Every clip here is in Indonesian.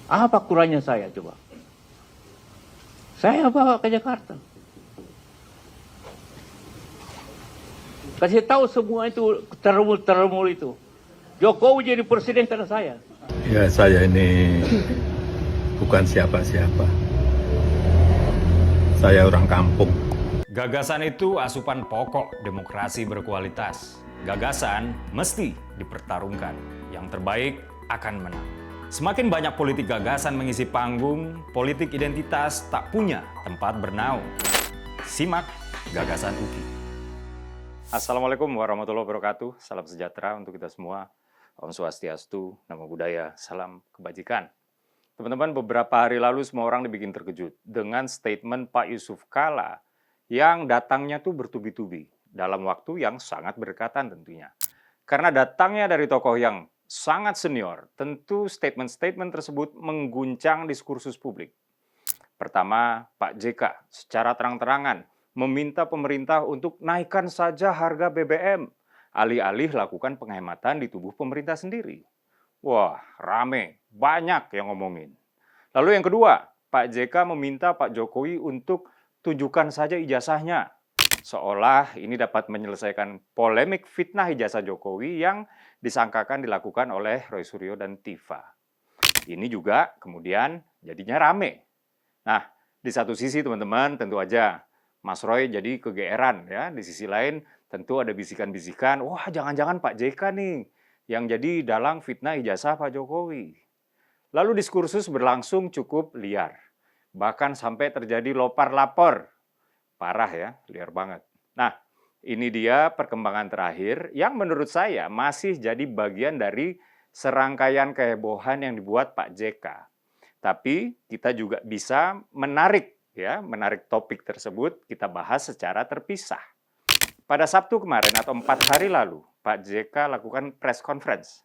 Apa kurangnya saya coba? Saya bawa ke Jakarta. Kasih tahu semua itu terumul itu. Jokowi jadi presiden karena saya. Ya, saya ini bukan siapa-siapa. Saya orang kampung. Gagasan itu asupan pokok demokrasi berkualitas. Gagasan mesti dipertarungkan. Yang terbaik akan menang. Semakin banyak politik gagasan mengisi panggung, politik identitas tak punya tempat bernaung. Simak Gagasan UKI. Assalamualaikum warahmatullahi wabarakatuh. Salam sejahtera untuk kita semua. Om Swastiastu, Namo Buddhaya, salam kebajikan. Teman-teman, beberapa hari lalu semua orang dibikin terkejut dengan statement Pak Yusuf Kalla yang datangnya tuh bertubi-tubi dalam waktu yang sangat berdekatan tentunya. Karena datangnya dari tokoh yang sangat senior, tentu statement-statement tersebut mengguncang diskursus publik. Pertama, Pak JK secara terang-terangan meminta pemerintah untuk naikkan saja harga BBM, alih-alih lakukan penghematan di tubuh pemerintah sendiri. Wah, rame, banyak yang ngomongin. Lalu yang kedua, Pak JK meminta Pak Jokowi untuk tunjukkan saja ijazahnya. Seolah ini dapat menyelesaikan polemik fitnah ijazah Jokowi yang disangkakan dilakukan oleh Roy Suryo dan Tifa. Ini juga kemudian jadinya rame. Nah, di satu sisi teman-teman tentu aja Mas Roy jadi kegeeran ya. Di sisi lain tentu ada bisikan-bisikan, wah jangan-jangan Pak JK nih yang jadi dalang fitnah ijazah Pak Jokowi. Lalu diskursus berlangsung cukup liar. Bahkan sampai terjadi lopar-lapor. Parah ya, liar banget. Nah, ini dia perkembangan terakhir yang menurut saya masih jadi bagian dari serangkaian kehebohan yang dibuat Pak JK. Tapi kita juga bisa menarik topik tersebut kita bahas secara terpisah. Pada Sabtu kemarin atau 4 hari lalu, Pak JK lakukan press conference.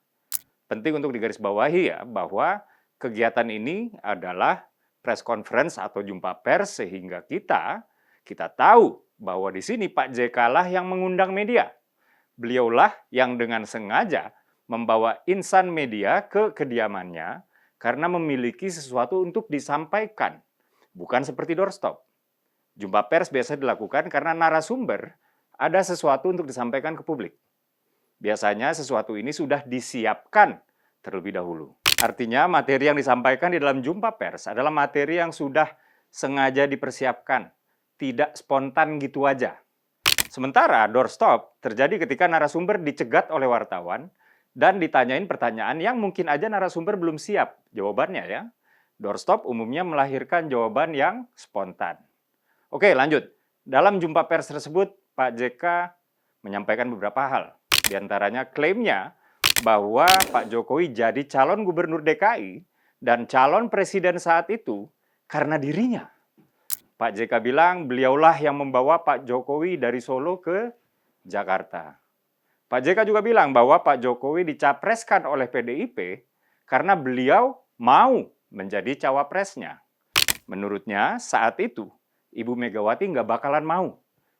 Penting untuk digarisbawahi ya bahwa kegiatan ini adalah press conference atau jumpa pers sehingga kita tahu bahwa di sini Pak JK lah yang mengundang media. Beliaulah yang dengan sengaja membawa insan media ke kediamannya karena memiliki sesuatu untuk disampaikan, bukan seperti doorstop. Jumpa pers biasa dilakukan karena narasumber ada sesuatu untuk disampaikan ke publik. Biasanya sesuatu ini sudah disiapkan terlebih dahulu. Artinya materi yang disampaikan di dalam jumpa pers adalah materi yang sudah sengaja dipersiapkan. Tidak spontan gitu aja. Sementara doorstop terjadi ketika narasumber dicegat oleh wartawan dan ditanyain pertanyaan yang mungkin aja narasumber belum siap jawabannya ya. Doorstop umumnya melahirkan jawaban yang spontan. Oke, lanjut. Dalam jumpa pers tersebut, Pak JK menyampaikan beberapa hal. Di antaranya klaimnya bahwa Pak Jokowi jadi calon gubernur DKI dan calon presiden saat itu karena dirinya. Pak JK bilang beliaulah yang membawa Pak Jokowi dari Solo ke Jakarta. Pak JK juga bilang bahwa Pak Jokowi dicapreskan oleh PDIP karena beliau mau menjadi cawapresnya. Menurutnya saat itu Ibu Megawati nggak bakalan mau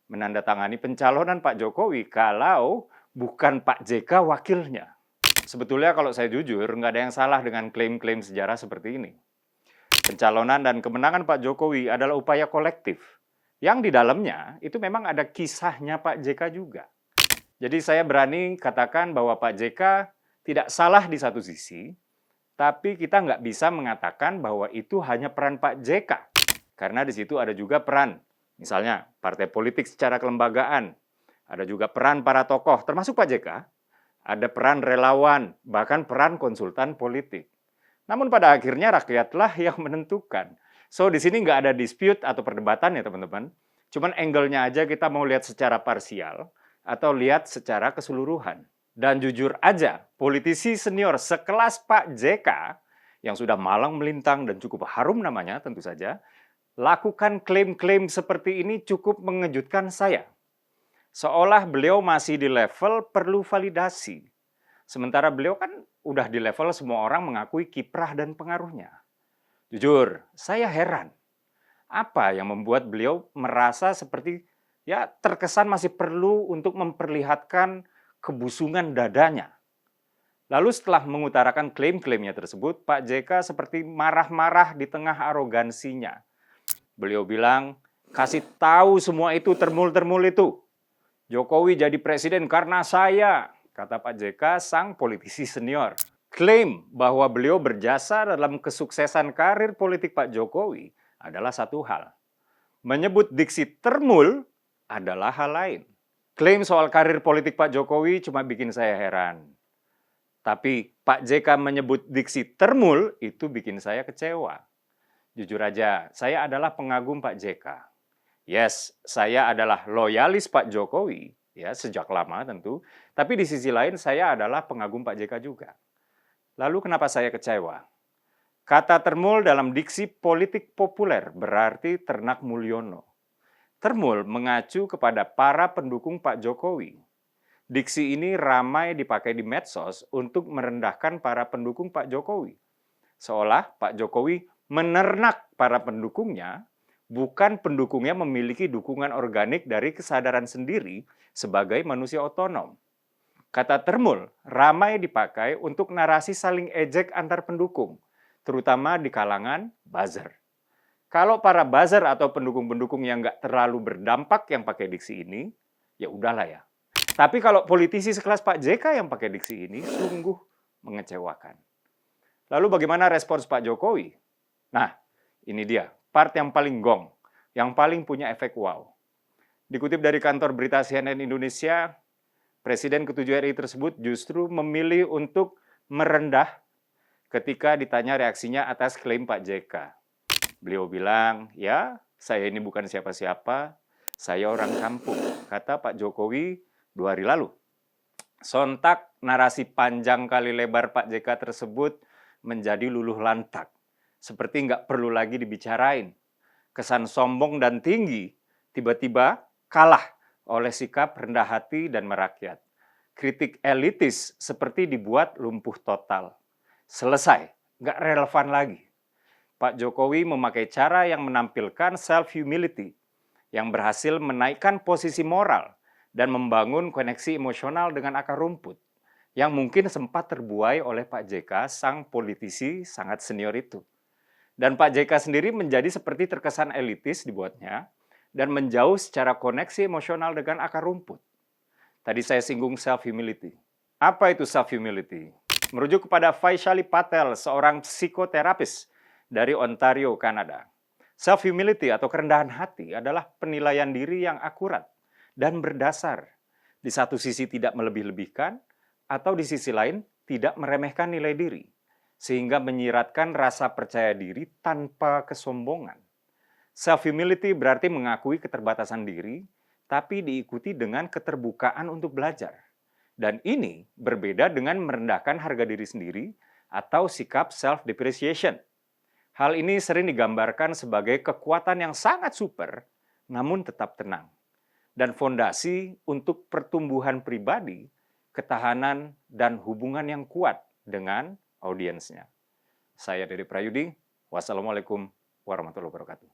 menandatangani pencalonan Pak Jokowi kalau bukan Pak JK wakilnya. Sebetulnya kalau saya jujur nggak ada yang salah dengan klaim-klaim sejarah seperti ini. Pencalonan dan kemenangan Pak Jokowi adalah upaya kolektif yang di dalamnya itu memang ada kisahnya Pak JK juga. Jadi saya berani katakan bahwa Pak JK tidak salah di satu sisi, tapi kita nggak bisa mengatakan bahwa itu hanya peran Pak JK. Karena di situ ada juga peran, misalnya partai politik secara kelembagaan, ada juga peran para tokoh, termasuk Pak JK, ada peran relawan, bahkan peran konsultan politik. Namun pada akhirnya rakyatlah yang menentukan. So di sini nggak ada dispute atau perdebatan ya teman-teman. Cuman angle-nya aja kita mau lihat secara parsial atau lihat secara keseluruhan. Dan jujur aja, politisi senior sekelas Pak JK yang sudah malang melintang dan cukup harum namanya tentu saja, lakukan klaim-klaim seperti ini cukup mengejutkan saya. Seolah beliau masih di level perlu validasi. Sementara beliau kan udah di level semua orang mengakui kiprah dan pengaruhnya. Jujur, saya heran. Apa yang membuat beliau merasa seperti terkesan masih perlu untuk memperlihatkan kebusungan dadanya. Lalu setelah mengutarakan klaim-klaimnya tersebut, Pak JK seperti marah-marah di tengah arogansinya. Beliau bilang, kasih tahu semua itu termul-termul itu. Jokowi jadi presiden karena saya, kata Pak JK, sang politisi senior. Klaim bahwa beliau berjasa dalam kesuksesan karir politik Pak Jokowi adalah satu hal. Menyebut diksi termul adalah hal lain. Klaim soal karir politik Pak Jokowi cuma bikin saya heran. Tapi Pak JK menyebut diksi termul itu bikin saya kecewa. Jujur aja, saya adalah pengagum Pak JK. Yes, saya adalah loyalis Pak Jokowi, ya sejak lama tentu. Tapi di sisi lain saya adalah pengagum Pak JK juga. Lalu kenapa saya kecewa? Kata termul dalam diksi politik populer berarti ternak Mulyono. Termul mengacu kepada para pendukung Pak Jokowi. Diksi ini ramai dipakai di medsos untuk merendahkan para pendukung Pak Jokowi. Seolah Pak Jokowi menernak para pendukungnya, bukan pendukungnya memiliki dukungan organik dari kesadaran sendiri sebagai manusia otonom. Kata termul ramai dipakai untuk narasi saling ejek antar pendukung, terutama di kalangan buzzer. Kalau para buzzer atau pendukung-pendukung yang nggak terlalu berdampak yang pakai diksi ini, ya udahlah ya. Tapi kalau politisi sekelas Pak JK yang pakai diksi ini, sungguh mengecewakan. Lalu bagaimana respons Pak Jokowi? Nah, ini dia, part yang paling gong, yang paling punya efek wow. Dikutip dari kantor berita CNN Indonesia, Presiden ke-7 RI tersebut justru memilih untuk merendah ketika ditanya reaksinya atas klaim Pak JK. Beliau bilang, ya saya ini bukan siapa-siapa, saya orang kampung, kata Pak Jokowi 2 hari lalu. Sontak narasi panjang kali lebar Pak JK tersebut menjadi luluh lantak. Seperti nggak perlu lagi dibicarain. Kesan sombong dan tinggi tiba-tiba kalah oleh sikap rendah hati dan merakyat. Kritik elitis seperti dibuat lumpuh total. Selesai, nggak relevan lagi. Pak Jokowi memakai cara yang menampilkan self-humility, yang berhasil menaikkan posisi moral dan membangun koneksi emosional dengan akar rumput, yang mungkin sempat terbuai oleh Pak JK, sang politisi sangat senior itu. Dan Pak JK sendiri menjadi seperti terkesan elitis dibuatnya, dan menjauh secara koneksi emosional dengan akar rumput. Tadi saya singgung self-humility. Apa itu self-humility? Merujuk kepada Vaishali Patel, seorang psikoterapis dari Ontario, Kanada. Self-humility atau kerendahan hati adalah penilaian diri yang akurat dan berdasar. Di satu sisi tidak melebih-lebihkan, atau di sisi lain tidak meremehkan nilai diri, sehingga menyiratkan rasa percaya diri tanpa kesombongan. Self-humility berarti mengakui keterbatasan diri, tapi diikuti dengan keterbukaan untuk belajar. Dan ini berbeda dengan merendahkan harga diri sendiri atau sikap self-depreciation. Hal ini sering digambarkan sebagai kekuatan yang sangat super, namun tetap tenang. Dan fondasi untuk pertumbuhan pribadi, ketahanan, dan hubungan yang kuat dengan audiensnya. Saya Dede Prayudi, wassalamualaikum warahmatullahi wabarakatuh.